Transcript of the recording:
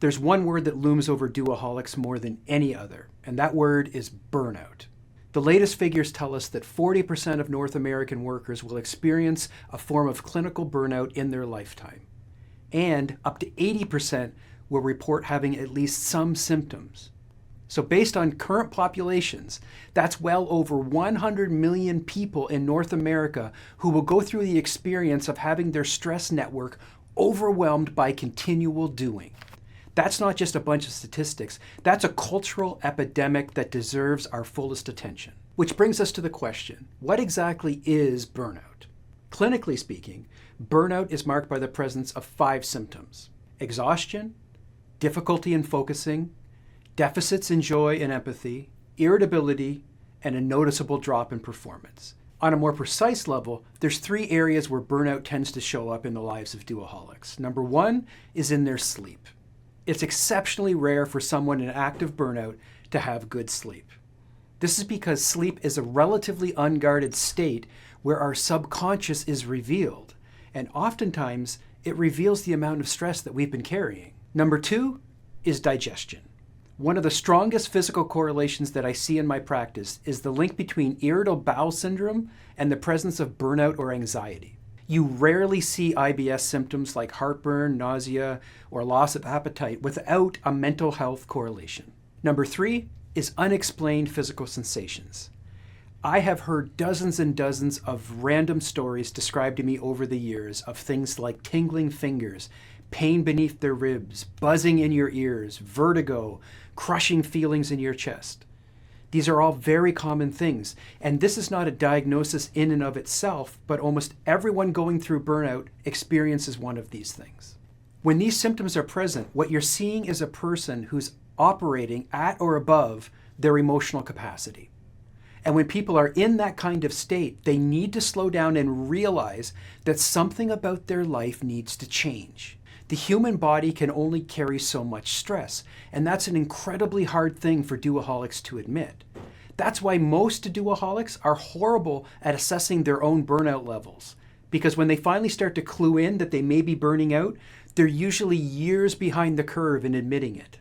There's one word that looms over Doaholics more than any other, and that word is burnout. The latest figures tell us that 40% of North American workers will experience a form of clinical burnout in their lifetime, and up to 80% will report having at least some symptoms. So based on current populations, that's well over 100 million people in North America who will go through the experience of having their stress network overwhelmed by continual doing. That's not just a bunch of statistics, that's a cultural epidemic that deserves our fullest attention. Which brings us to the question, what exactly is burnout? Clinically speaking, burnout is marked by the presence of 5 symptoms: exhaustion, difficulty in focusing, deficits in joy and empathy, irritability, and a noticeable drop in performance. On a more precise level, there's 3 areas where burnout tends to show up in the lives of Doaholics. Number 1 is in their sleep. It's exceptionally rare for someone in active burnout to have good sleep. This is because sleep is a relatively unguarded state where our subconscious is revealed, and oftentimes it reveals the amount of stress that we've been carrying. Number 2 is digestion. One of the strongest physical correlations that I see in my practice is the link between irritable bowel syndrome and the presence of burnout or anxiety. You rarely see IBS symptoms like heartburn, nausea, or loss of appetite without a mental health correlation. Number 3 is unexplained physical sensations. I have heard dozens and dozens of random stories described to me over the years of things like tingling fingers, pain beneath the ribs, buzzing in your ears, vertigo, crushing feelings in your chest. These are all very common things, and this is not a diagnosis in and of itself, but almost everyone going through burnout experiences one of these things. When these symptoms are present, what you're seeing is a person who's operating at or above their emotional capacity. And when people are in that kind of state, they need to slow down and realize that something about their life needs to change. The human body can only carry so much stress, and that's an incredibly hard thing for Doaholics to admit. That's why most Doaholics are horrible at assessing their own burnout levels, because when they finally start to clue in that they may be burning out, they're usually years behind the curve in admitting it.